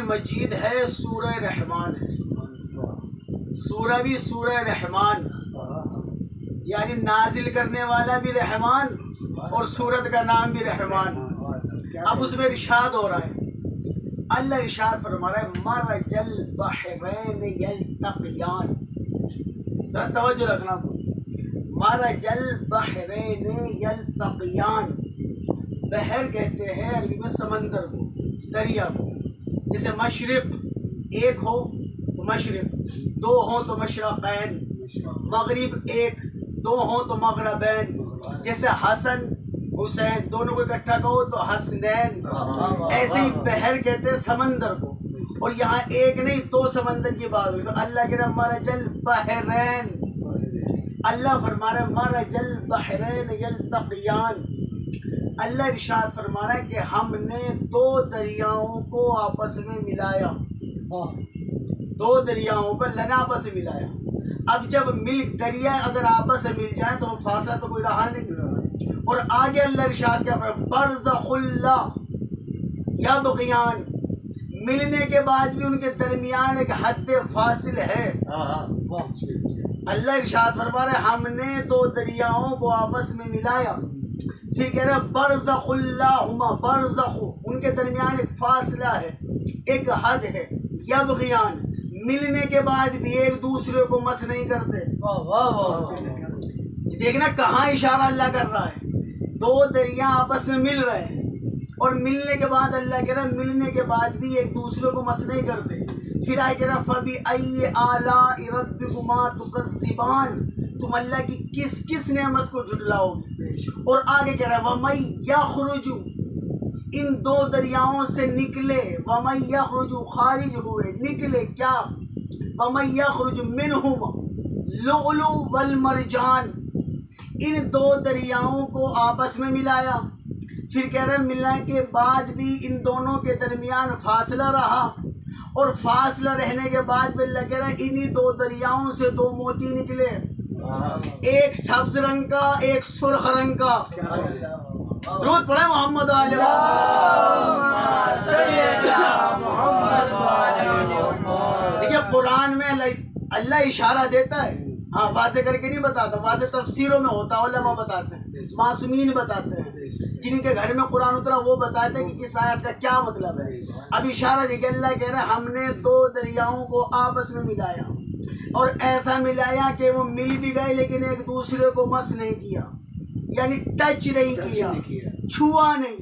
مجید ہے سورہ رحمان ہے. سورہ بھی سورہ رحمان، یعنی نازل کرنے والا بھی رحمان اور سورت کا نام بھی رحمان. اب اس میں ارشاد ہو رہا ہے، اللہ ارشاد فرما رہا ہے مرج البحرین یلتقیان. ذرا توجہ رکھنا، مرج البحرین یلتقیان. بحر کہتے ہیں عربی میں سمندر کو، دریا کو. جیسے مشرق ایک ہو تو مشرق، دو ہوں تو مشرقین، مغرب ایک، دو ہوں تو مغربین. جیسے حسن حسین دونوں کو اکٹھا کہو تو حسنین. ایسے ہی بحر کہتے ہیں سمندر کو، اور یہاں ایک نہیں دو سمندر کی بات ہوئی تو اللہ کہہ رہا مرج البحرین. اللہ فرما رہا ہے مرج البحرین یلتقیان. اللہ ارشاد فرما رہا ہے کہ ہم نے دو دریاؤں کو آپس میں ملایا. دو دریاؤں کو اللہ نے آپس میں ملایا. اب جب دریا اگر آپس میں مل جائے تو فاصلہ تو کوئی رہا نہیں. اور آگے اللہ ارشاد کیا فرمایا برزخ اللہ یبغیان. ملنے کے بعد بھی ان کے درمیان ایک حد فاصل ہے. اللہ ارشاد فرما رہا ہے ہم نے دو دریاؤں کو آپس میں ملایا. پھر کہہ رہے برزخ اللہما برزخ، ان کے درمیان ایک فاصلہ ہے، ایک حد ہے. یبغیان، ملنے کے بعد بھی ایک دوسرے کو مس نہیں کرتے. دیکھنا کہاں اشارہ اللہ کر رہا ہے. دو دریا آپس میں مل رہے ہیں اور ملنے کے بعد اللہ کہہ رہا ہے ملنے کے بعد بھی ایک دوسرے کو مس نہیں کرتے. پھر آئے کہہ رہا فَبِأَيِّ آلَاءِ رَبِّكُمَا تُكَذِّبَانِ، تم اللہ کی کس کس نعمت کو جھٹلاؤ گے. اور آگے کہہ رہا ہے وَمَن يَخْرُجُ، ان دو دریاؤں سے نکلے، وَمَن يَخْرُجُ خارج ہوئے، نکلے کیا، وَمَن يَخْرُجُ مِنْهُمَا لُؤْلُؤُ وَالْمَرْجَانُ. ان دو دریاؤں کو آپس میں ملایا. پھر کہہ رہے ملنے کے بعد بھی ان دونوں کے درمیان فاصلہ رہا، اور فاصلہ رہنے کے بعد بھی اللہ کہہ رہا ہے انہی دو دریاؤں سے دو موتی نکلے، ایک سبز رنگ کا ایک سرخ رنگ کا. درود پڑھیں محمد علیہ وسلم. دیکھیے قرآن میں اللہ اشارہ دیتا ہے، ہاں واضح کر کے نہیں بتاتا. واضح تفسیروں میں ہوتا، علماء بتاتے ہیں، معصومین بتاتے ہیں، جن کے گھر میں قرآن اترا وہ بتاتے ہیں کہ کس آیت کا کیا مطلب ہے. اب اشارہ دیکھیں اللہ کہہ رہا ہے ہم نے دو دریاؤں کو آپس میں ملایا، اور ایسا ملایا کہ وہ مل بھی گئے لیکن ایک دوسرے کو مس نہیں کیا، یعنی ٹچ نہیں کیا، چھوا نہیں.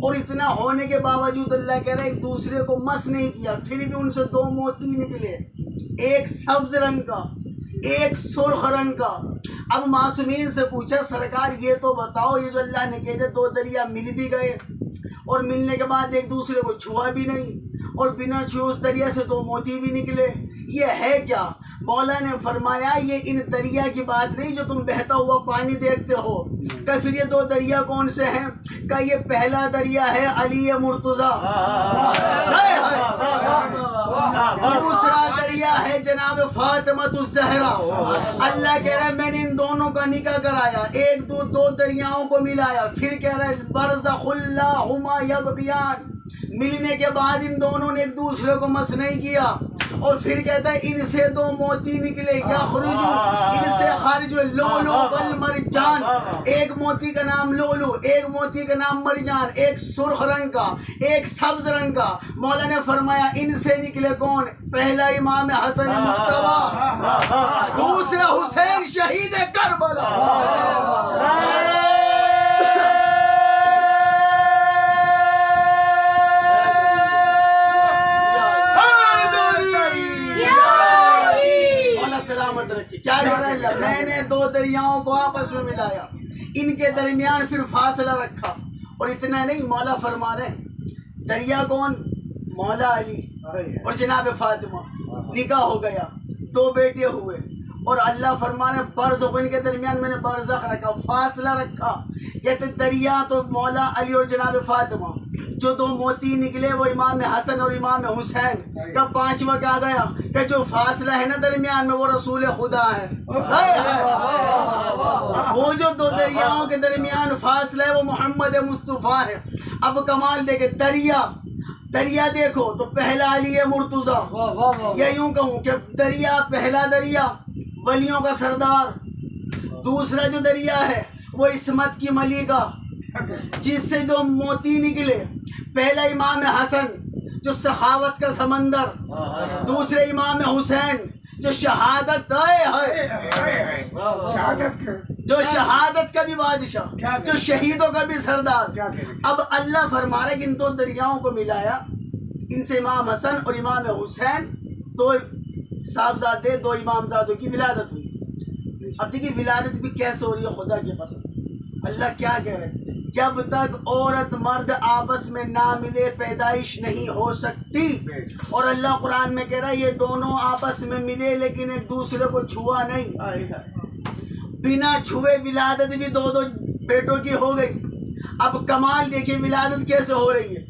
اور اتنا ہونے کے باوجود اللہ کہہ رہا ہے ایک دوسرے کو مس نہیں کیا، پھر بھی ان سے دو موتی نکلے، ایک سبز رنگ کا ایک سرخ رنگ کا. اب معصومین سے پوچھا سرکار یہ تو بتاؤ یہ جو اللہ نے کہتے دو دریا مل بھی گئے اور ملنے کے بعد ایک دوسرے کو چھوا بھی نہیں اور بنا چھوئے اس دریا سے دو موتی بھی نکلے، یہ ہے کیا؟ مولا نے فرمایا یہ ان دریا کی بات نہیں جو تم بہتا ہوا پانی دیکھتے ہو. کہ پھر یہ دو دریا کون سے ہیں؟ کہ یہ پہلا دریا ہے علی مرتضیٰ، دوسرا دریا ہے جناب فاطمہ الزہرا. اللہ کہہ رہا ہے میں نے ان دونوں کا نکاح کرایا، ایک دو دریاؤں کو ملایا. پھر کہہ رہا ہے برزخ اللہما یبغیان، ملنے کے بعد ان دونوں نے ایک دوسرے کو مس نہیں کیا. اور پھر کہتا ہے ان سے دو موتی نکلے، یا خرجو، ان سے خارج ہوئے لؤلؤ والمرجان. ایک موتی کا نام لؤلؤ، ایک موتی کا نام مرجان، ایک سرخ رنگ کا ایک سبز رنگ کا. مولا نے فرمایا ان سے نکلے کون؟ پہلا امام حسن مجتبیٰ، دوسرا حسین شہید کربلا. سلامت رکھی. کیا کہہ رہا ہے؟ میں نے دو دریاؤں کو آپس میں ملایا، ان کے درمیان پھر فاصلہ رکھا. اور اتنا نہیں، مولا فرما رہے دریا کون؟ مولا علی اور جناب فاطمہ. نکاح ہو گیا، دو بیٹے ہوئے، اور اللہ فرما رہے برزخ، ان کے درمیان میں نے برزخ رکھا، فاصلہ رکھا. کہتے دریا تو مولا علی اور جناب فاطمہ، جو دو موتی نکلے وہ امام حسن اور امام حسین کا. پانچواں کیا گیا کہ جو فاصلہ ہے نا درمیان میں وہ رسول خدا ہے. وہ جو دو دریاؤں کے درمیان فاصلہ ہے وہ محمد مصطفیٰ ہے. اب کمال دیکھے دریا دیکھو تو پہلا علی مرتضیٰ، یا یوں کہوں کہ دریا، پہلا دریا ولیوں کا سردار، دوسرا جو دریا ہے وہ عصمت کی ملکہ جس سے جو موتی نکلے، پہلا امام حسن جو سخاوت کا سمندر، دوسرے امام حسین جو شہادت جو شہادت کا بھی بادشاہ، جو شہیدوں کا بھی سردار۔ اب اللہ فرما رہا ہے کہ ان دو دریاؤں کو ملایا، ان سے امام حسن اور امام حسین دو صاحبزادے، دو امامزادوں کی ولادت ہوئی۔ اب دیکھیے ولادت بھی کیسے ہو رہی ہے، خدا کی قسم اللہ کیا کہہ رہے ہیں، جب تک عورت مرد آپس میں نہ ملے پیدائش نہیں ہو سکتی۔ اور اللہ قرآن میں کہہ رہا ہے یہ دونوں آپس میں ملے لیکن ایک دوسرے کو چھوا نہیں، بنا چھوئے ولادت بھی دو دو بیٹوں کی ہو گئی۔ اب کمال دیکھیے ولادت کیسے ہو رہی ہے۔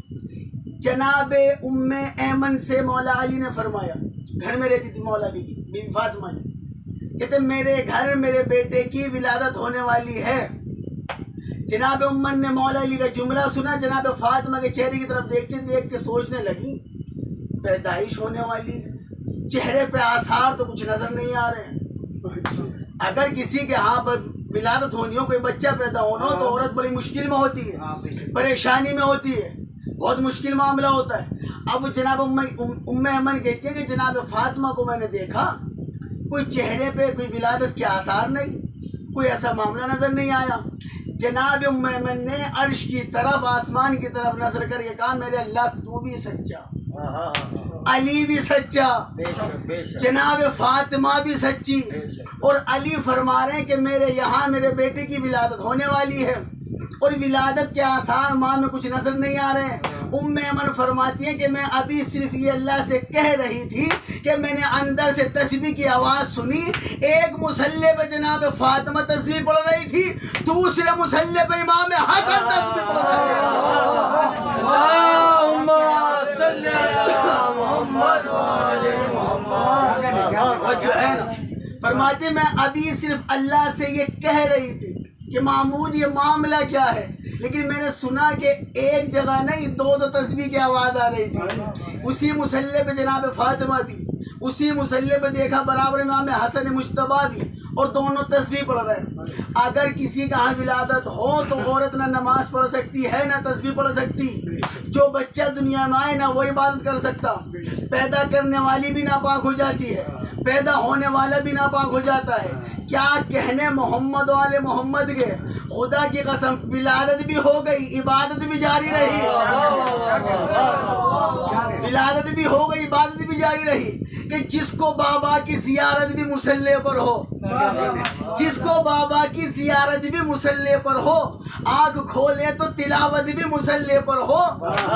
جناب ام ایمن سے مولا علی نے فرمایا، گھر میں رہتی تھی مولا علی کی بیوی فاطمہ نے، کہتے میرے گھر میرے بیٹے کی ولادت ہونے والی ہے۔ جناب امن نے مولا علی کا جملہ سنا، جناب فاطمہ کے چہرے کی طرف دیکھ کے سوچنے لگی پیدائش ہونے والی ہے، چہرے پہ آثار تو کچھ نظر نہیں آ رہے ہیں۔ اگر کسی کے ہاں ولادت ہونی ہو، کوئی بچہ پیدا ہونا ہو تو عورت بڑی مشکل میں ہوتی ہے، پریشانی میں ہوتی ہے، بہت مشکل معاملہ ہوتا ہے۔ اب جناب ام ایمن کہتی ہے کہ جناب فاطمہ کو میں نے دیکھا، کوئی چہرے پہ کوئی ولادت کے آثار نہیں، کوئی ایسا معاملہ نظر نہیں آیا۔ جناب ام ایمن نے عرش کی طرف، آسمان کی طرف نظر کر کے کہا میرے اللہ تو بھی سچا، علی بھی سچا، جناب فاطمہ بھی سچی، اور علی فرما رہے ہیں کہ میرے یہاں میرے بیٹے کی ولادت ہونے والی ہے اور ولادت کے آثار ماں میں کچھ نظر نہیں آ رہے ہیں۔ ام ایمن فرماتی ہیں کہ میں ابھی صرف یہ اللہ سے کہہ رہی تھی کہ میں نے اندر سے تسبیح کی آواز سنی، ایک مصلی پہ جناب فاطمہ تسبیح پڑھ رہی تھی، دوسرے مصلی پہ امام حسن تسبیح پڑھ رہے ہیں۔ اور جو ہے نا فرماتے میں ابھی صرف اللہ سے یہ کہہ رہی تھی کہ معمود یہ معاملہ کیا ہے، لیکن میں نے سنا کہ ایک جگہ نہیں دو دو تسبیح کی آواز آ رہی تھی، اسی مصلی پہ جناب فاطمہ بھی، اسی مصلی پہ دیکھا برابر امام حسن مجتبیٰ بھی، اور دونوں تسبیح پڑھ رہے ہیں۔ اگر کسی کا ولادت ہو تو عورت نہ نماز پڑھ سکتی ہے نہ تسبیح پڑھ سکتی، جو بچہ دنیا میں آئے نہ وہ عبادت کر سکتا، پیدا کرنے والی بھی ناپاک ہو جاتی ہے، پیدا ہونے والا بھی ناپاک ہو جاتا ہے۔ کیا کہنے محمد والے محمد کے، خدا کی قسم ولادت بھی ہو گئی، عبادت بھی جاری رہی، ولادت بھی ہو گئی، عبادت بھی جاری رہی۔ کہ جس کو بابا کی زیارت بھی مصلی پر ہو، جس کو بابا کی زیارت بھی مصلی پر ہو، آنکھ کھولے تو تلاوت بھی مصلی پر ہو،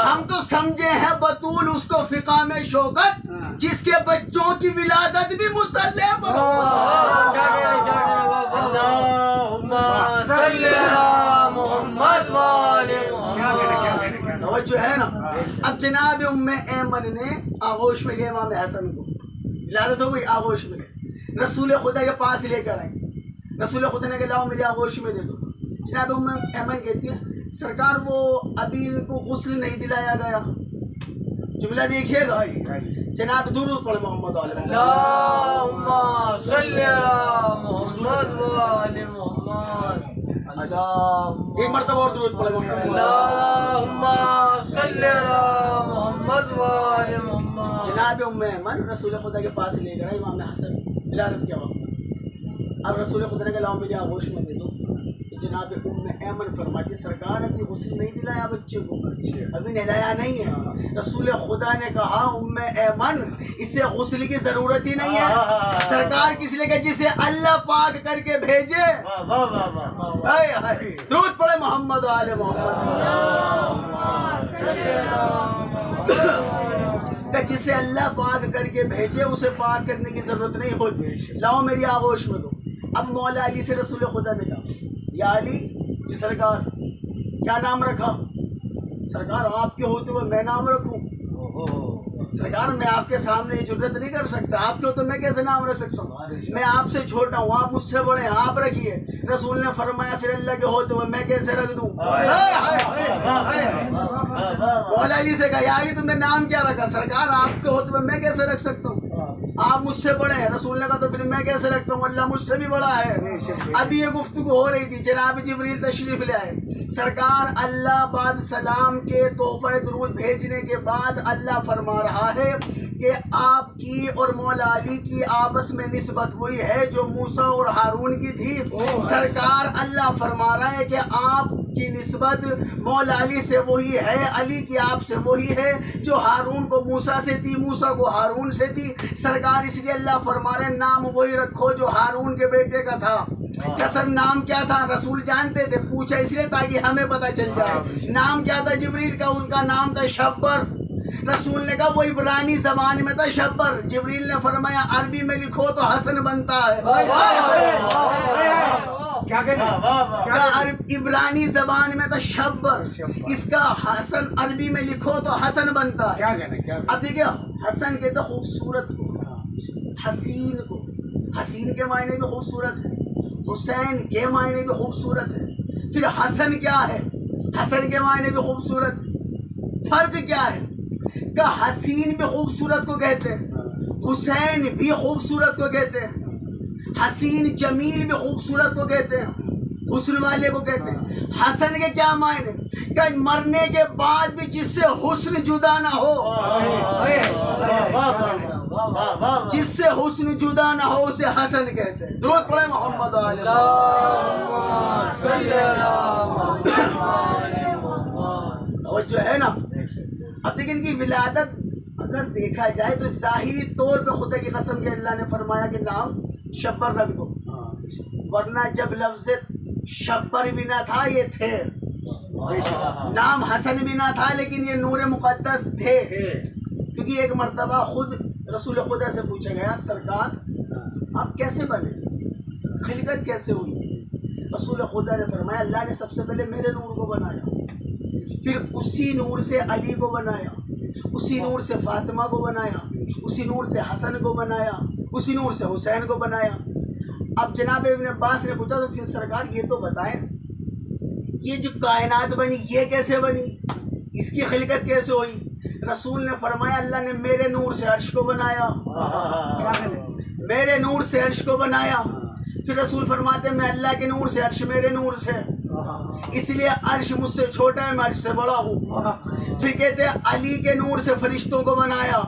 ہم تو سمجھے ہیں بطول اس کو فقہ میں شوکت، جس کے بچوں کی ولادت بھی مصلی پر ہو۔ توجہ ہے نا۔ اب جناب ام ایمن نے آغوش میں لیا امام حسن کو، ولادت ہو گئی، آغوش میں لے، رسول خدا کے پاس لے کر آئے، رسول خدا نے کہا لاؤ میرے آغوش میں دے دو۔ جناب ام ایمن کہتی ہے سرکار وہ ابھی ان کو غسل نہیں دلایا گیا، جملہ دیکھیے گا، جناب درود پڑھ محمد علیہ اللہم صلی علی محمد و آل محمد، ایک مرتبہ اور درود پڑھ محمد، اللہم صلی علی محمد و آل محمد۔ جناب ام ایمن رسول خدا کے پاس لے کر آئے امام حسن ولادت کے وقت۔ اب رسول خدا نے کہا لاؤ میرے آغوش میں دے دو۔ جناب ام ایمن فرماتی سرکار ابھی غسل نہیں دلایا بچے کو، ابھی نہلایا نہیں ہے۔ رسول خدا نے کہا ام ایمن اسے غسل کی ضرورت ہی نہیں ہے، سرکار کس لیے کہ جسے اللہ پاک کر کے بھیجے۔ درود پڑھے محمد و آل محمد، کہ جسے اللہ پاک کر کے بھیجے اسے پاک کرنے کی ضرورت نہیں ہوتی، لاؤ میری آغوش میں دو۔ اب مولا علی سے رسول خدا نے کہا یا علی جی سرکار کیا نام رکھا؟ سرکار آپ کے ہوتے ہوئے میں نام رکھوں؟ سرکار میں آپ کے سامنے یہ جرت نہیں کر سکتا، آپ کے ہو تو میں کیسے نام رکھ سکتا ہوں؟ میں آپ سے چھوٹا ہوں، آپ مجھ سے بڑے ہیں، آپ رکھیے۔ رسول نے فرمایا پھر اللہ کے ہوتے ہوئے میں کیسے رکھ دوں؟ مولا علی سے کہا یا علی تم نے نام کیا رکھا؟ سرکار آپ کے ہوتے ہوئے میں کیسے رکھ سکتا ہوں؟ آپ مجھ سے بڑے ہیں۔ رسول نے کہا تو پھر میں کیسے رکھتا ہوں؟ اللہ مجھ سے بھی بڑا ہے۔ ابھی یہ گفتگو ہو رہی تھی، جناب جبریل تشریف لے آئے۔ سرکار اللہ بعد سلام کے تحفہ درود بھیجنے کے بعد اللہ فرما رہا ہے کہ آپ کی اور مولا علی کی آپس میں نسبت وہی ہے جو موسیٰ اور ہارون کی تھی۔ سرکار اللہ فرما رہا ہے کہ آپ کی نسبت مولا علی سے وہی ہے، علی کی آپ سے وہی ہے جو ہارون کو موسیٰ سے تھی، موسیٰ کو ہارون سے تھی۔ سرکار اس لیے اللہ فرما رہے ہیں نام وہی رکھو جو ہارون کے بیٹے کا تھا۔ کسر نام کیا تھا؟ رسول جانتے تھے، پوچھا اس لیے تاکہ ہمیں پتہ چل جائے۔ نام کیا تھا جبریل کا؟ ان کا نام تھا شبر۔ رسول نے کہا وہ عبرانی زبان میں تھا شبر۔ جبریل نے فرمایا عربی میں لکھو تو حسن بنتا ہے۔ عبرانی زبان میں تھا شبر، اس کا حسن عربی میں لکھو تو حسن بنتا ہے۔ اب دیکھیں حسن کہتے خوبصورت کو، حسین کو، حسین کے معنی بھی خوبصورت ہے، حسین کے معنی بھی خوبصورت ہے۔ پھر حسن کیا ہے؟ حسن کے معنی بھی خوبصورت۔ فرق کیا ہے کہ حسین بھی خوبصورت کو کہتے ہیں، حسین بھی خوبصورت کو کہتے ہیں، حسین جمیل بھی خوبصورت کو کہتے ہیں، حسن والے کو کہتے ہیں۔ حسن کے کیا معنی؟ کہ مرنے کے بعد بھی جس سے حسن جدا نہ ہو، جس سے حسن جدا نہ ہو اسے حسن کہتے ہیں۔ درود پڑھیں محمد علیہ توجہ ہے نا۔ اب دیکھیں ان کی ولادت اگر دیکھا جائے تو ظاہری طور پہ خدا کی قسم کے اللہ نے فرمایا کہ نام شبر رکھ دو، ورنہ جب لفظ شبر بھی نہ تھا یہ تھے، نام حسن بھی نہ تھا لیکن یہ نور مقدس تھے۔ کیونکہ ایک مرتبہ خود رسول خدا سے پوچھا گیا سرکار آپ کیسے بنے، خلقت کیسے ہوئی؟ رسول خدا نے فرمایا اللہ نے سب سے پہلے میرے نور کو بنایا، پھر اسی نور سے علی کو بنایا، اسی نور سے فاطمہ کو بنایا، اسی نور سے حسن کو بنایا، اسی نور سے حسین کو بنایا۔ اب جناب ابن عباس نے پوچھا تو پھر سرکار یہ تو بتائیں یہ جو کائنات بنی یہ کیسے بنی، اس کی خلقت کیسے ہوئی؟ رسول نے فرمایا اللہ نے میرے نور سے عرش کو بنایا، میرے نور سے عرش کو بنایا۔ پھر رسول فرماتے میں اللہ کے نور سے، عرش میرے نور سے، اس لیے عرش مجھ سے چھوٹا ہے میں عرش سے بڑا ہوں۔ پھر کہتے ہیں علی کے نور سے فرشتوں کو بنایا،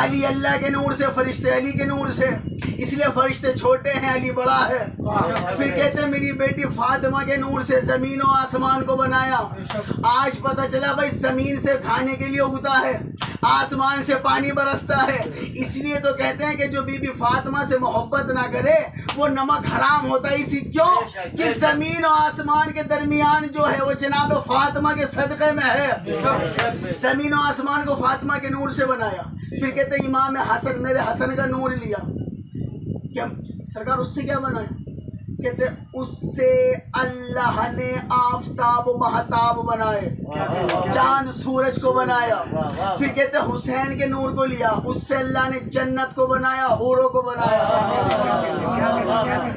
علی اللہ کے نور سے، فرشتے علی کے نور سے، اس لیے فرشتے چھوٹے ہیں علی بڑا ہے۔ پھر کہتے ہیں میری بیٹی فاطمہ کے نور سے زمین و آسمان کو بنایا۔ آج پتہ چلا بھائی زمین سے کھانے کے لیے اگتا ہے، آسمان سے پانی برستا ہے، اس لیے تو کہتے ہیں کہ جو بی بی فاطمہ سے محبت نہ کرے وہ نمک حرام ہوتا ہے۔ اسی کیوں کہ زمین و آسمان کے درمیان جو ہے وہ جناب فاطمہ کے صدقے میں ہے۔ زمین و آسمان کو فاطمہ کے نور سے بنایا۔ پھر کہتے ہیں امام حسن، میرے حسن کا نور لیا، کیا سرکار اس سے کیا بنایا؟ کہتے اس سے اللہ نے آفتاب و مہتاب بنائے، چاند سورج کو بنایا۔ پھر کہتے حسین کے نور کو لیا، اس سے اللہ نے جنت کو بنایا، حوروں کو بنایا۔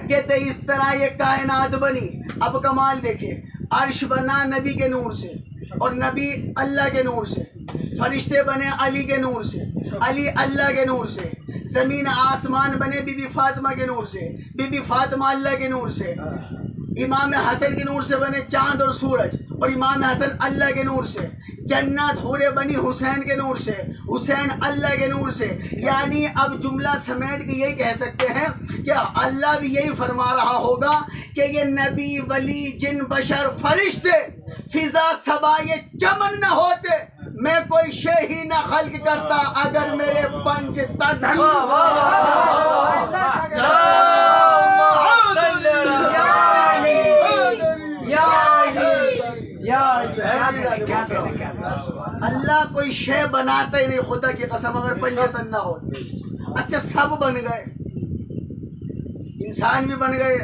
کہتے اس طرح یہ کائنات بنی۔ اب کمال دیکھیں، عرش بنا نبی کے نور سے اور نبی اللہ کے نور سے، فرشتے بنے علی کے نور سے، علی اللہ کے نور سے، زمین آسمان بنے بی بی فاطمہ کے نور سے، بی بی فاطمہ اللہ کے نور سے، امام حسن کے نور سے بنے چاند اور سورج اور امام حسن اللہ کے نور سے، جنت حوریں بنی حسین کے نور سے، حسین اللہ کے نور سے۔ یعنی اب جملہ سمیٹ کے یہی کہہ سکتے ہیں کہ اللہ بھی یہی فرما رہا ہوگا کہ یہ نبی ولی جن بشر فرشتے فضا صبا یہ چمن نہ ہوتے میں کوئی شے ہی نہ خلق کرتا اگر میرے پنج تن اللہ کوئی شے بناتا ہی نہیں خدا کی قسم اگر پنج تن نہ ہو۔ اچھا سب بن گئے، انسان بھی بن گئے،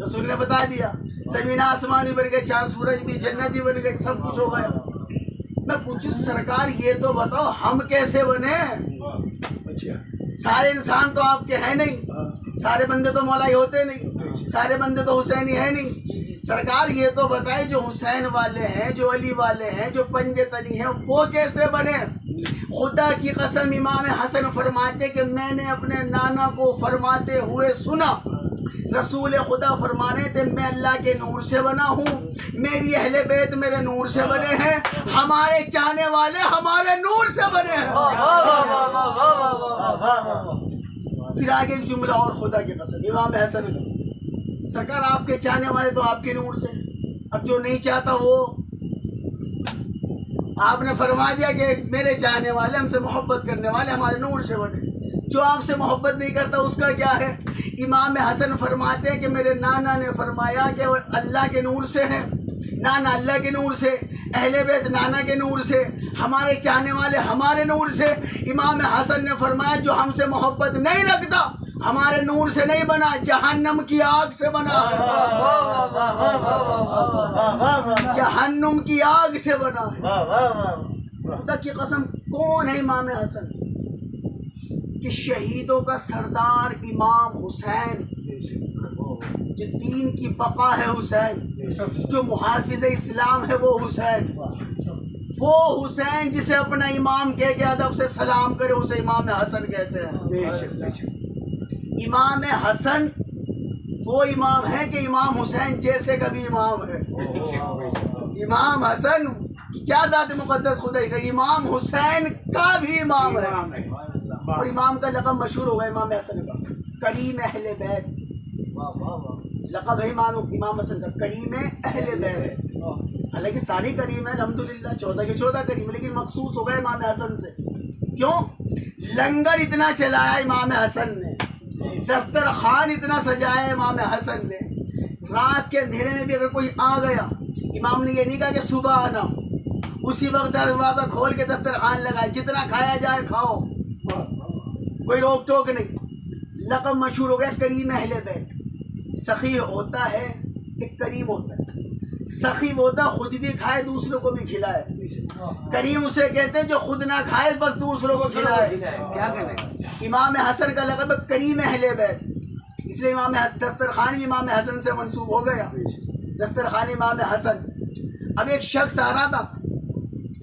رسول نے بتا دیا، زمین آسمان بھی بن گئے، چاند سورج بھی، جنت بھی بن گئے، سب کچھ ہو گیا، میں پوچھوں سرکار یہ تو بتاؤ ہم کیسے بنے؟ سارے انسان تو آپ کے ہیں نہیں، سارے بندے تو مولا ہی ہوتے نہیں، سارے بندے تو حسینی ہے نہیں۔ سرکار یہ تو بتائے جو حسین والے ہیں، جو علی والے ہیں، جو پنجے تلی ہیں، وہ کیسے بنے؟ خدا کی قسم امام حسن فرماتے کہ میں نے اپنے نانا کو فرماتے ہوئے سنا، رسول خدا فرمانے تھے میں اللہ کے نور سے بنا ہوں، میری اہل بیت میرے نور سے بنے ہیں، ہمارے چاہنے والے ہمارے نور سے بنے ہیں۔ پھر آگے ایک جملہ اور خدا کی قسم امام حسن کا، سرکار آپ کے چاہنے والے تو آپ کے نور سے، اب جو نہیں چاہتا وہ آپ نے فرما دیا کہ میرے چاہنے والے ہم سے محبت کرنے والے ہمارے نور سے بنے، جو آپ سے محبت نہیں کرتا اس کا کیا ہے؟ امام حسن فرماتے ہیں کہ میرے نانا نے فرمایا کہ وہ اللہ کے نور سے ہیں، نانا اللہ کے نور سے، اہل بیت نانا کے نور سے، ہمارے چاہنے والے ہمارے نور سے۔ امام حسن نے فرمایا جو ہم سے محبت نہیں رکھتا ہمارے نور سے نہیں بنا، جہنم کی آگ سے بنا ہے، جہنم کی آگ سے بنا ہے۔ خدا کی قسم کون ہے امام حسن؟ کہ شہیدوں کا سردار امام حسین، جو دین کی بقا ہے حسین، جو محافظ اسلام ہے وہ حسین، وہ حسین جسے اپنا امام کہہ کے ادب سے سلام کرے اسے امام حسن کہتے ہیں۔ امام حسن وہ امام ہے کہ امام حسین جیسے کا بھی امام ہے۔ امام حسن کیا ذات مقدس خدا کا، امام حسین کا بھی امام ہے، اور امام کا لقب مشہور ہوگا امام حسن کا، کریم اہل بیت، لقب ہے امام حسن کا کریم اہل بیت۔ حالانکہ ساری کریم ہے الحمدللہ، 14 کے 14 کریم، لیکن مخصوص ہو گئے امام حسن سے۔ کیوں؟ لنگر اتنا چلایا امام حسن نے، دسترخوان اتنا سجایا امام حسن نے، رات کے اندھیرے میں بھی اگر کوئی آ گیا امام نے یہ نہیں کہا کہ صبح آنا، اسی وقت دروازہ کھول کے دسترخوان لگائے، جتنا کھایا جائے کھاؤ، کوئی روک ٹوک نہیں۔ لقب مشہور ہو گیا کریم اہل بیت۔ سخی ہوتا ہے ایک کریم ہوتا ہے، سخی ہوتا خود بھی کھائے دوسروں کو بھی کھلائے، کریم اسے کہتے ہیں جو خود نہ کھائے بس دوسروں کو کھلائے۔ کیا کہتے؟ امام حسن کا لقب کریم اہل بیت، اس لیے امام دسترخوان بھی امام حسن سے منسوب ہو گیا، دسترخوان امام حسن۔ اب ایک شخص آ رہا تھا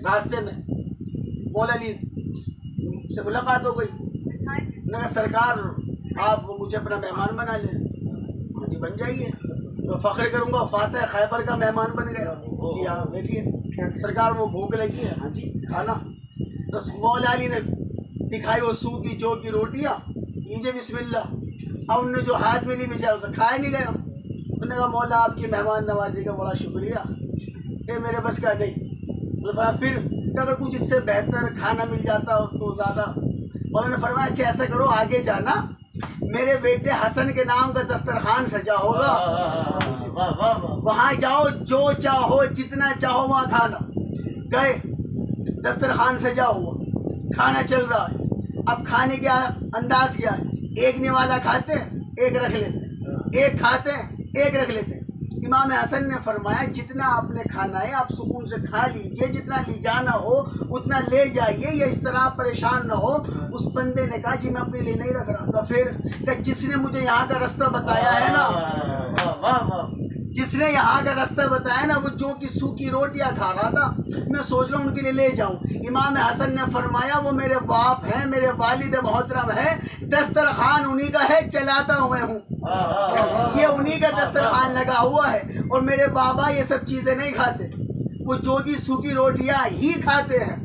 راستے میں، مولا علی سے ملاقات ہو گئی، انہوں نے کہا سرکار آپ مجھے اپنا مہمان بنا لیں۔ ہاں جی بن جائیے، میں فخر کروں گا فاتح خیبر کا مہمان بن گیا۔ جی ہاں بیٹھیے سرکار، وہ بھوک لگی ہے، ہاں جی کھانا۔ بس مولا علی نے دکھائی وہ سو کی جو کی روٹیاں، لیجیے بسم اللہ۔ اب انہوں نے جو ہاتھ میں لی بیچارا اسے کھایا نہیں گیا۔ انہوں نے کہا مولا آپ کی مہمان نوازی کا بڑا شکریہ، یہ میرے بس کا نہیں۔ پھر اگر کچھ اس سے بہتر کھانا مل جاتا تو زیادہ۔ انہوں نے فرمایا اچھا ایسا کرو آگے جانا، میرے بیٹے حسن کے نام کا دسترخوان سجا ہوگا، وہاں جاؤ جو چاہو جتنا چاہو وہاں کھانا۔ گئے، دسترخوان سجا ہوا، کھانا چل رہا ہے۔ اب کھانے کا انداز کیا ہے؟ ایک نوالا کھاتے ہیں ایک رکھ لیتے ہیں، ایک کھاتے ہیں ایک رکھ لیتے ہیں۔ امام حسن نے فرمایا جتنا آپ نے کھانا ہے آپ سکون سے کھا لیجئے، جتنا لے جانا ہو اتنا لے جائیے، یا اس طرح پریشان نہ ہو۔ اس بندے نے کہا جی میں اپنے لیے نہیں رکھ رہا تھا۔ پھر کہ جس نے مجھے یہاں کا رستہ بتایا ہے نا، جس نے یہاں کا رستہ بتایا نا، وہ جو کی سوکھی روٹیاں کھا رہا تھا، میں سوچ رہا ہوں ان کے لیے لے جاؤں۔ امام حسن نے فرمایا وہ میرے باپ ہیں، میرے والد محترم ہیں، دسترخوان انہی کا ہے، چلاتا ہوں میں ہوں، یہ انہی کا دسترخوان لگا ہوا ہے، اور میرے بابا یہ سب چیزیں نہیں کھاتے، وہ جو کی سوکھی روٹیاں ہی کھاتے ہیں۔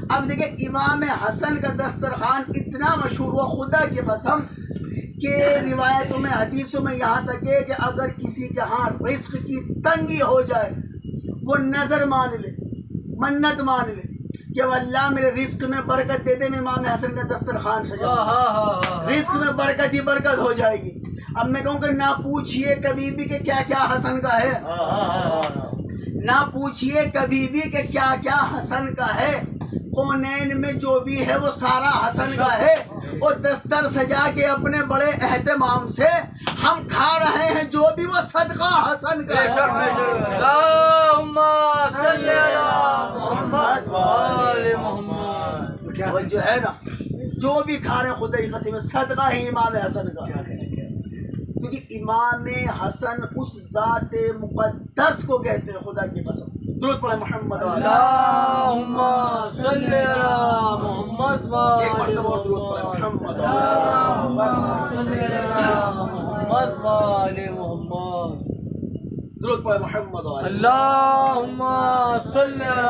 اب دیکھیں امام حسن کا دسترخوان اتنا مشہور ہوا خدا کی قسم کہ روایتوں میں حدیثوں میں یہاں تک ہے کہ اگر کسی کے ہاں رزق کی تنگی ہو جائے وہ نظر مان لے، منت مان لے کہ وہ اللہ میرے رزق میں برکت دے دے، میں امام حسن کا دسترخوان سجاؤں، رزق میں برکت ہی برکت ہو جائے گی۔ اب میں کہوں کہ نہ پوچھئے کبھی بھی کہ کیا کیا حسن کا ہے، نہ پوچھئے کبھی بھی کہ کیا کیا حسن کا ہے، کونین میں جو بھی ہے وہ سارا حسن کا ہے، اور دستر سجا کے اپنے بڑے اہتمام سے ہم کھا رہے ہیں جو بھی وہ صدقہ حسن کا ہے۔ اللہم صلی علی محمد محمد وآل محمد. اور جو ہے نا جو بھی کھا رہے ہیں خدا کی قسم صدقہ ہی امام حسن کا، کیونکہ امام حسن اس ذات مقدس کو کہتے ہیں خدا کی قسم. درود پڑھیں محمد والا. اللہم صلی علی محمد ایک وآل مرتبہ اور درود پڑھیں محمد. محمد اللہم والا. صلی علی محمد وآل محمد. درود پڑھیں محمد والا. اللہم صلی علی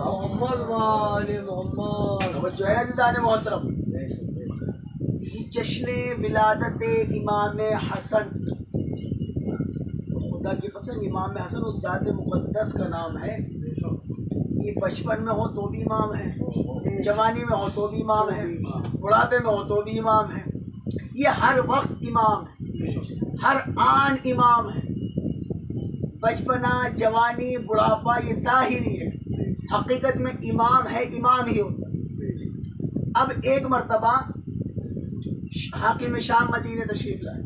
محمد وآل محمد. جو ہے نا عزیزان محترم، یہ جشن ولادت امام حسن، خدا کی قسم امام حسن اس ذات مقدس کا نام ہے. یہ بچپن میں ہو تو بھی امام ہے، جوانی میں ہو تو بھی امام ہے، بڑھاپے میں ہو تو بھی امام ہے. یہ ہر وقت امام ہے، ہر آن امام ہے. بچپنا، جوانی، بڑھاپا یہ ظاہری ہے، حقیقت میں امام ہے، امام ہی ہوتا. اب ایک مرتبہ حاکم شام مدینہ تشریف لائے.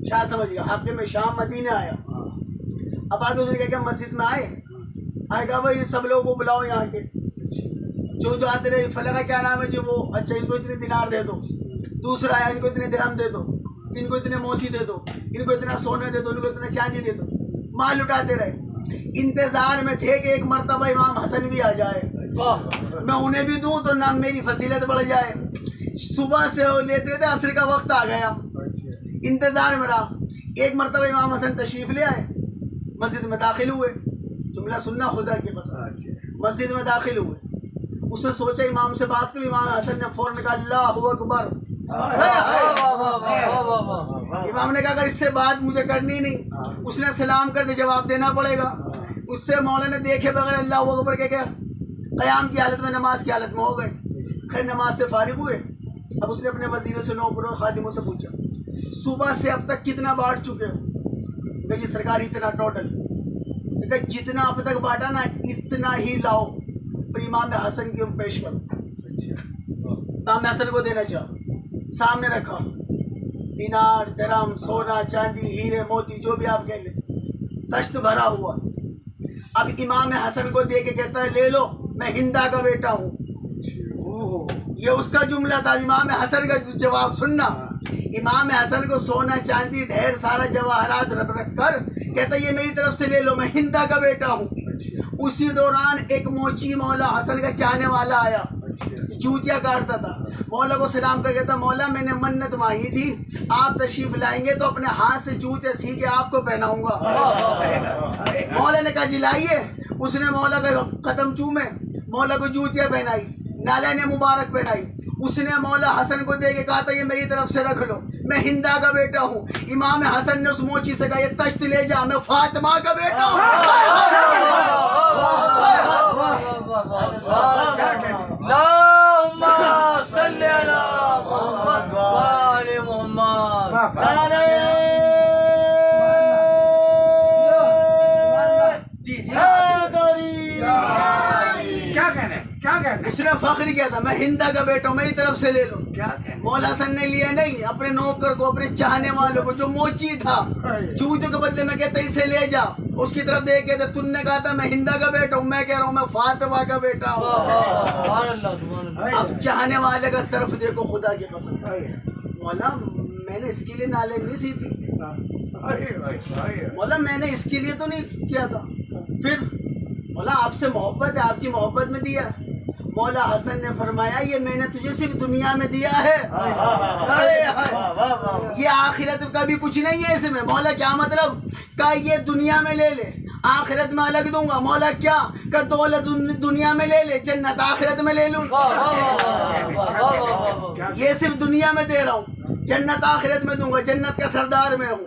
شاہ سمجھیے حاکم شام مدینہ آیا. اب آگے اس نے کہا کہ مسجد میں آئے گا بھائی سب لوگوں کو بلاؤ یہاں کے جو آتے رہے. فلاں کا کیا نام ہے جو وہ اچھا ان کو اتنے دینار دے دو، دوسرا آیا ان کو اتنے درہم دے دو، ان کو اتنے موتی دے دو، ان کو اتنا سونے دے دو، ان کو اتنا چاندی دے دو. مال لٹاتے رہے. انتظار میں تھے کہ ایک مرتبہ امام حسن بھی آ جائے، میں انہیں بھی دوں تو نہ میری فضیلت بڑھ جائے. صبح سے لیتے رہتے، عصر کا وقت آ گیا، انتظار میں رہا. ایک مرتبہ امام حسن تشریف لے آئے، مسجد میں داخل ہوئے. جملہ سننا خدا کی قسم. مسجد میں داخل ہوئے، اس نے سوچا امام سے بات کروں. امام حسن نے فوراً کہا اللہ اکبر. امام نے کہا اگر اس سے بات مجھے کرنی نہیں، اس نے سلام کر دے جواب دینا پڑے گا. اس سے مولا نے دیکھے بغیر اللہ اکبر کے قیام کی حالت میں، نماز کی حالت میں ہو گئے. خیر نماز سے فارغ ہوئے. اب اس نے اپنے وزیروں سے، نوکروں، خادموں سے پوچھا صبح سے اب تک کتنا بانٹ چکے ہو؟ کہ جی سرکار اتنا ٹوٹل. کہ جتنا اب تک بانٹا نا اتنا ہی لاؤ تو امام حسن کی پیش کرو. امام حسن کو دینا چاہو. سامنے رکھا دینار، درہم، سونا، چاندی، ہیرے، موتی، جو بھی آپ کہہ لیں، تشت بھرا ہوا. اب امام حسن کو دے کے کہتا ہے لے لو، میں ہندا کا بیٹا ہوں. یہ اس کا جملہ تھا. امام حسن کا جواب سننا. امام حسن کو سونا چاندی ڈھیر سارا جواہرات رکھ کر کہتا یہ میری طرف سے لے لو، میں ہندا کا بیٹا ہوں. اسی دوران ایک موچی مولا حسن کا چاہنے والا آیا، جوتیاں کاٹتا تھا. مولا کو سلام کر کہتا مولا میں نے منت مانگی تھی، آپ تشریف لائیں گے تو اپنے ہاتھ سے جوتے سی کے آپ کو پہناؤں گا. مولا نے کہا جی لائیے. اس نے مولا کا قدم چومے، مولا کو جوتیاں پہنائی، نالے مبارک پہنائی. اس نے مولا حسن کو دے کے کہا تھا یہ میری طرف سے رکھ لو، میں ہندا کا بیٹا ہوں. امام حسن نے اس موچی سے کہا یہ تشت لے جا، میں فاطمہ کا بیٹا ہوں. اللہم صلی علی محمد وآل محمد. جی جی اس نے فخر کیا تھا، میں ہندا کا بیٹا ہوں، میری طرف سے لے لو. مولا حسن نے لیا نہیں، اپنے نوکر کو، اپنے چاہنے والوں کو جو موچی تھا جوتوں کے بدلے میں کہتا اسے لے جا، اس کی طرف دیکھ کے تم نے کہا تھا میں ہندا کا بیٹا ہوں، میں کہہ رہا ہوں میں فاطمہ کا بیٹا ہوں. سبحان اللہ سبحان اللہ. اب چاہنے والے کا صرف دیکھو خدا کی قسم، مولا میں نے اس کے لیے نالے نہیں سی تھی، مولا میں نے اس کے لیے تو نہیں کیا تھا، پھر مولا آپ سے محبت ہے، آپ کی محبت میں دیا. مولا حسن نے فرمایا یہ میں نے تجھے صرف دنیا میں دیا ہے، یہ آخرت کا بھی کچھ نہیں ہے اس میں. مولا کیا مطلب؟ کہ یہ دنیا میں لے لے، آخرت میں الگ دوں گا. مولا کیا؟ کہ دولت دنیا میں لے لے، جنت آخرت میں لے لوں. یہ صرف دنیا میں دے رہا ہوں، جنت آخرت میں دوں گا، جنت کا سردار میں ہوں.